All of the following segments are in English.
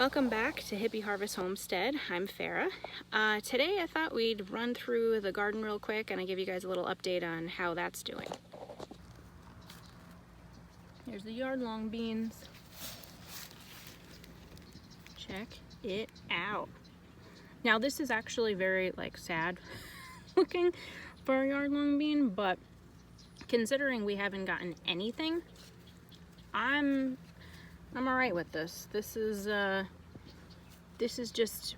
Welcome back to Hippie Harvest Homestead. I'm Farah. Today I thought we'd run through the garden real quick and I give you guys a little update on how that's doing. Here's the yard long beans. Check it out. Now this is actually very sad looking for a yard long bean, but considering we haven't gotten anything, I'm all right with this. This is just,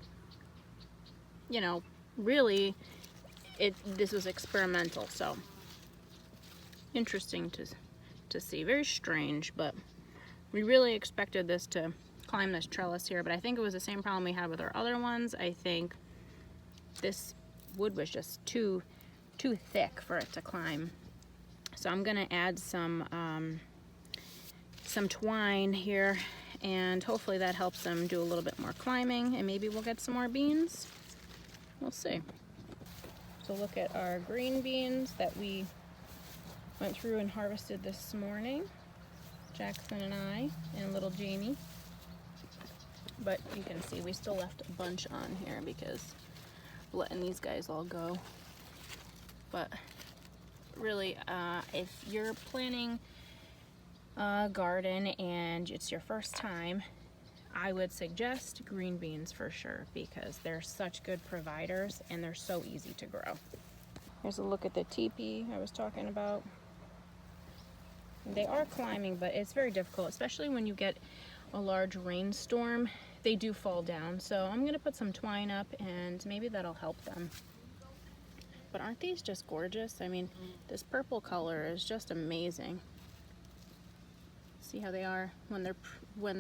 really, this was experimental, so interesting to see. Very strange, but we really expected this to climb this trellis here, but I think it was the same problem we had with our other ones. I think this wood was just too thick for it to climb. So I'm gonna add some twine here, and hopefully that helps them do a little bit more climbing, and maybe we'll get some more beans. We'll see. So look at our green beans that we went through and harvested this morning, Jackson and I and little Jamie. But you can see we still left a bunch on here because we're letting these guys all go. But really, if you're planning a garden and it's your first time, I would suggest green beans for sure because they're such good providers and they're so easy to grow. Here's a look at the teepee I was talking about. They are climbing, but it's very difficult, especially when you get a large rainstorm. They do fall down, so I'm gonna put some twine up and maybe that'll help them. But aren't these just gorgeous? I mean, this purple color is just amazing. See how they are when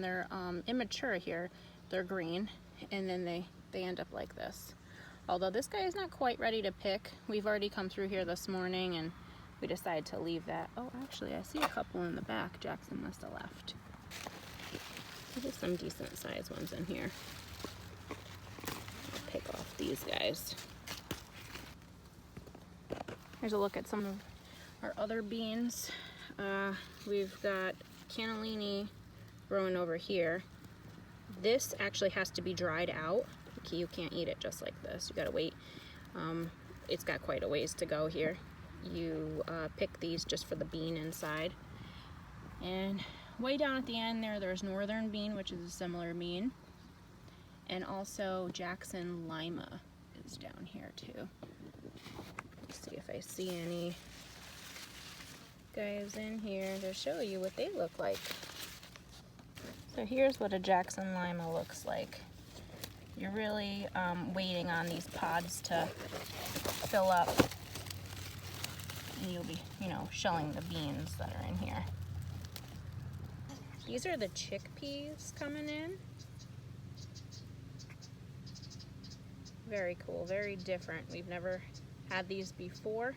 they're immature here, they're green, and then they end up like this. Although this guy is not quite ready to pick. We've already come through here this morning and we decided to leave that. Oh, actually I see a couple in the back Jackson must have left. There's some decent sized ones in here. I'll pick off these guys. Here's a look at some of our other beans. We've got cannellini growing over here. This actually has to be dried out. Okay, you can't eat it just like this. You gotta wait. It's got quite a ways to go here. You pick these just for the bean inside. And way down at the end there's northern bean, which is a similar bean. And also Jackson Lima is down here too. Let's see if I see any guys in here to show you what they look like. So here's what a Jackson Lima looks like. You're really waiting on these pods to fill up, and you'll be, shelling the beans that are in here. These are the chickpeas coming in. Very cool, very different. We've never had these before.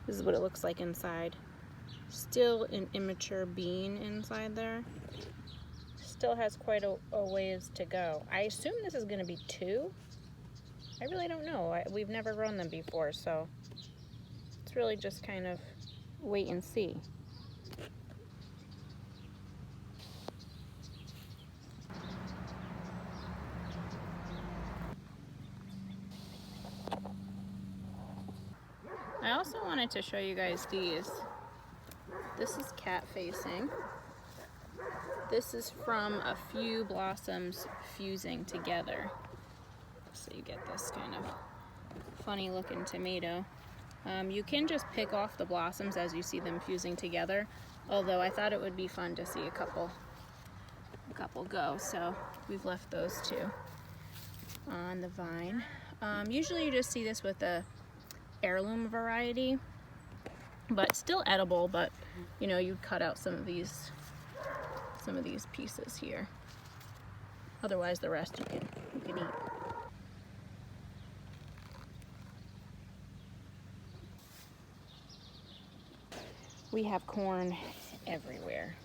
This is what it looks like inside. Still an immature bean inside there. Still has quite a ways to go. I assume this is going to be 2. I really don't know. We've never grown them before, so it's really just kind of wait and see. I also wanted to show you guys these. This is cat facing. This is from a few blossoms fusing together. So you get this kind of funny looking tomato. You can just pick off the blossoms as you see them fusing together, although I thought it would be fun to see a couple go, so we've left those 2 on the vine. Usually you just see this with the heirloom variety, but still edible, but you'd cut out some of these pieces here. Otherwise the rest you can eat. We have corn everywhere,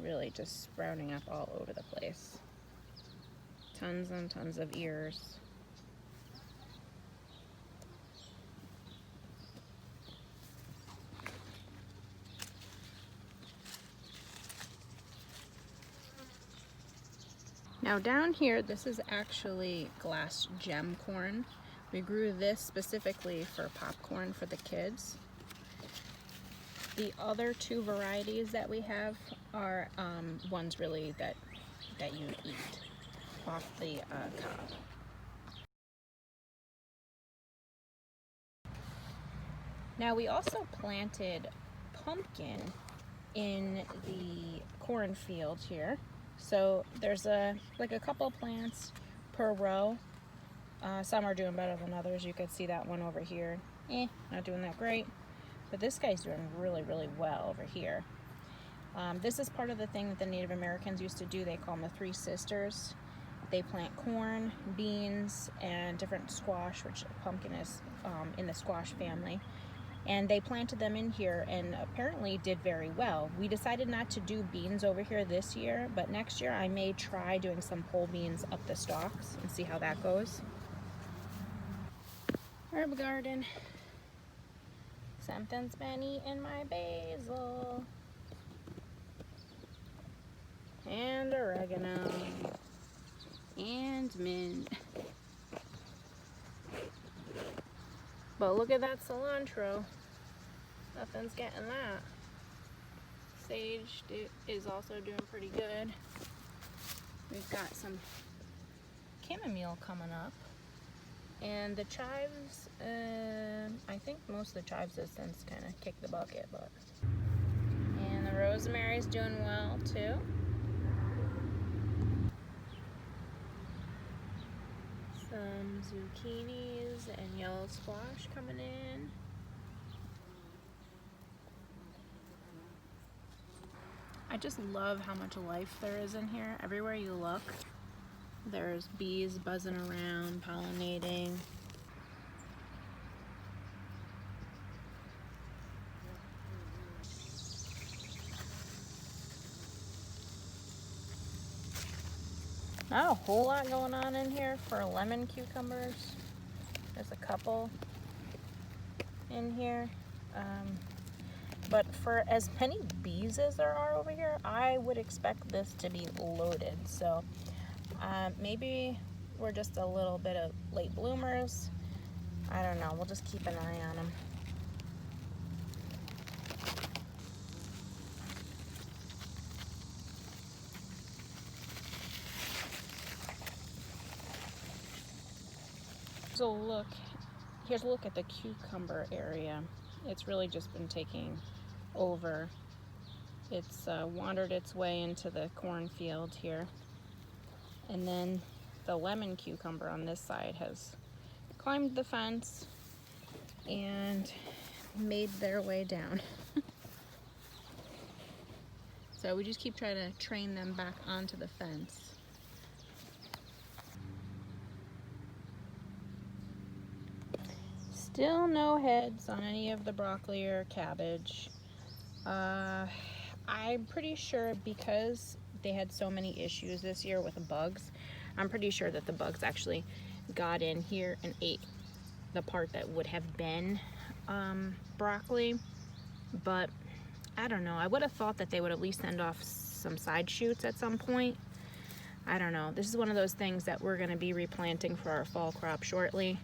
really just sprouting up all over the place. Tons and tons of ears. Now down here, this is actually glass gem corn. We grew this specifically for popcorn for the kids. The other two varieties that we have are ones really that you eat off the cob. Now we also planted pumpkin in the cornfield here. So there's like a couple plants per row. Some are doing better than others. You could see that one over here. Not doing that great. But this guy's doing really, really well over here. This is part of the thing that the Native Americans used to do. They call them the Three Sisters. They plant corn, beans, and different squash, which pumpkin is in the squash family. And they planted them in here and apparently did very well. We decided not to do beans over here this year, but next year I may try doing some pole beans up the stalks and see how that goes. Herb garden. Something's been eating my basil. And oregano. And mint. But look at that cilantro. Nothing's getting that. Sage is also doing pretty good. We've got some chamomile coming up. And the chives, I think most of the chives have since kind of kicked the bucket, but. And the rosemary's doing well too. Some zucchinis and yellow squash coming in. I just love how much life there is in here. Everywhere you look, there's bees buzzing around, pollinating. Not a whole lot going on in here for lemon cucumbers. There's a couple in here. But for as many bees as there are over here, I would expect this to be loaded. So maybe we're just a little bit of late bloomers. I don't know. We'll just keep an eye on them. So look, here's a look at the cucumber area. It's really just been taking over. It's wandered its way into the cornfield here. And then the lemon cucumber on this side has climbed the fence and made their way down. So we just keep trying to train them back onto the fence. Still no heads on any of the broccoli or cabbage. I'm pretty sure because they had so many issues this year with the bugs, I'm pretty sure that the bugs actually got in here and ate the part that would have been broccoli. But I don't know. I would have thought that they would at least send off some side shoots at some point. I don't know. This is one of those things that we're going to be replanting for our fall crop shortly.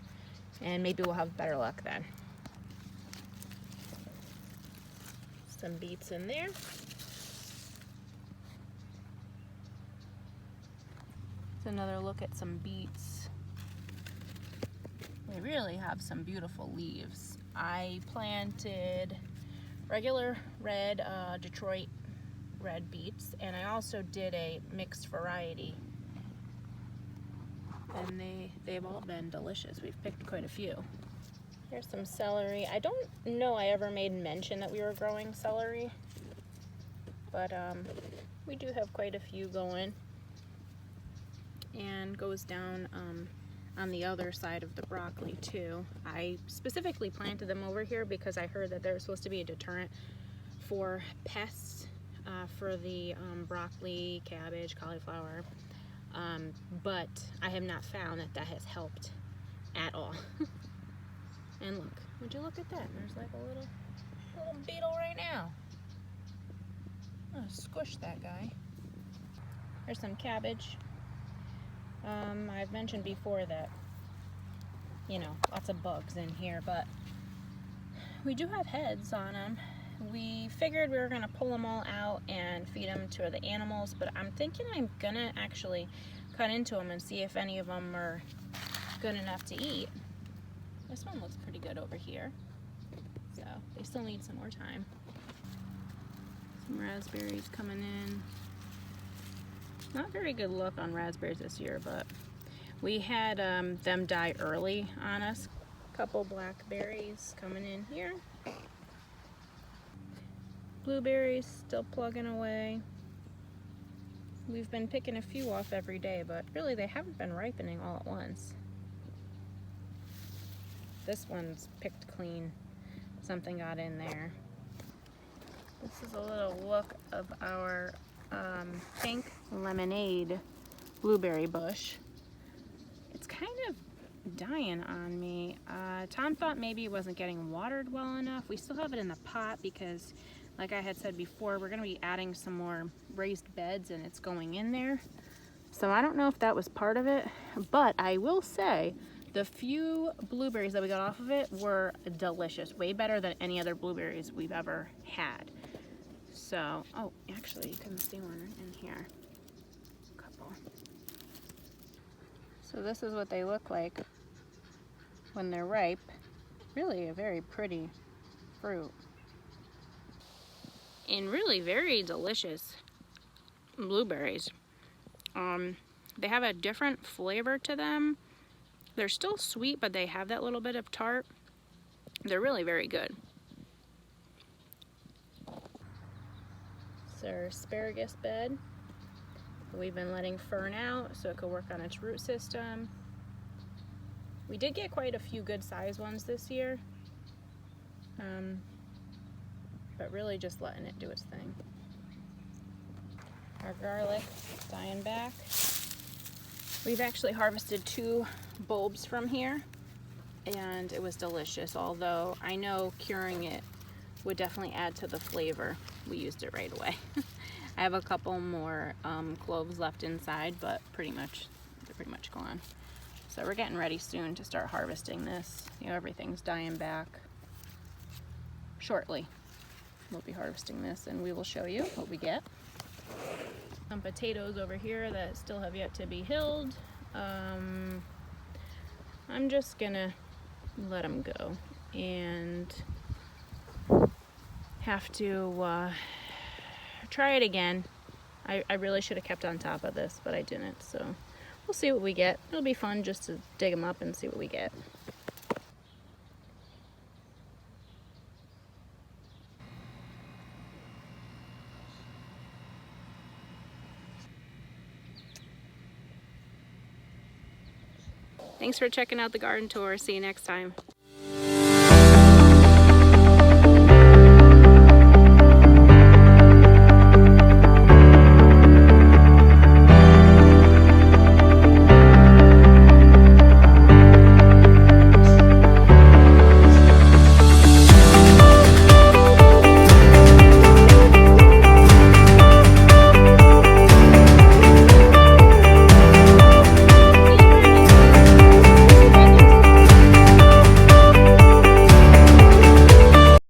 And maybe we'll have better luck then. Some beets in there. It's another look at some beets. They really have some beautiful leaves. I planted regular red Detroit red beets, and I also did a mixed variety. And they've all been delicious. We've picked quite a few. Here's some celery. I don't know I ever made mention that we were growing celery, but we do have quite a few going. And goes down on the other side of the broccoli too. I specifically planted them over here because I heard that they're supposed to be a deterrent for pests for the broccoli, cabbage, cauliflower. But I have not found that has helped at all. And look, would you look at that? There's like a little beetle right now. I'm gonna squish that guy. There's some cabbage. I've mentioned before that, you know, lots of bugs in here, but we do have heads on them. We figured we were gonna pull them all out and feed them to the animals, but I'm thinking I'm gonna actually cut into them and see if any of them are good enough to eat. This one looks pretty good over here, so they still need some more time. Some raspberries coming in. Not very good luck on raspberries this year, but we had them die early on us. Couple blackberries coming in here. Blueberries still plugging away. We've been picking a few off every day, but really they haven't been ripening all at once. This one's picked clean. Something got in there. This is a little look of our pink lemonade blueberry bush. It's kind of dying on me. Tom thought maybe it wasn't getting watered well enough. We still have it in the pot because, like I had said before, we're going to be adding some more raised beds and it's going in there. So I don't know if that was part of it, but I will say the few blueberries that we got off of it were delicious. Way better than any other blueberries we've ever had. So, oh, actually you can see one in here. A couple. So this is what they look like when they're ripe. Really a very pretty fruit. And really very delicious blueberries. They have a different flavor to them. They're still sweet, but they have that little bit of tart. They're really very good. It's our asparagus bed. We've been letting fern out so it could work on its root system. We did get quite a few good sized ones this year, but really just letting it do its thing. Our garlic dying back. We've actually harvested 2 bulbs from here and it was delicious, although I know curing it would definitely add to the flavor. We used it right away. I have a couple more cloves left inside, but they're pretty much gone. So we're getting ready soon to start harvesting this. You know, everything's dying back. Shortly, we'll be harvesting this and we will show you what we get. Some potatoes over here that still have yet to be hilled. I'm just gonna let them go and have to try it again. I really should have kept on top of this, but I didn't, so we'll see what we get. It'll be fun just to dig them up and see what we get. Thanks for checking out the garden tour. See you next time.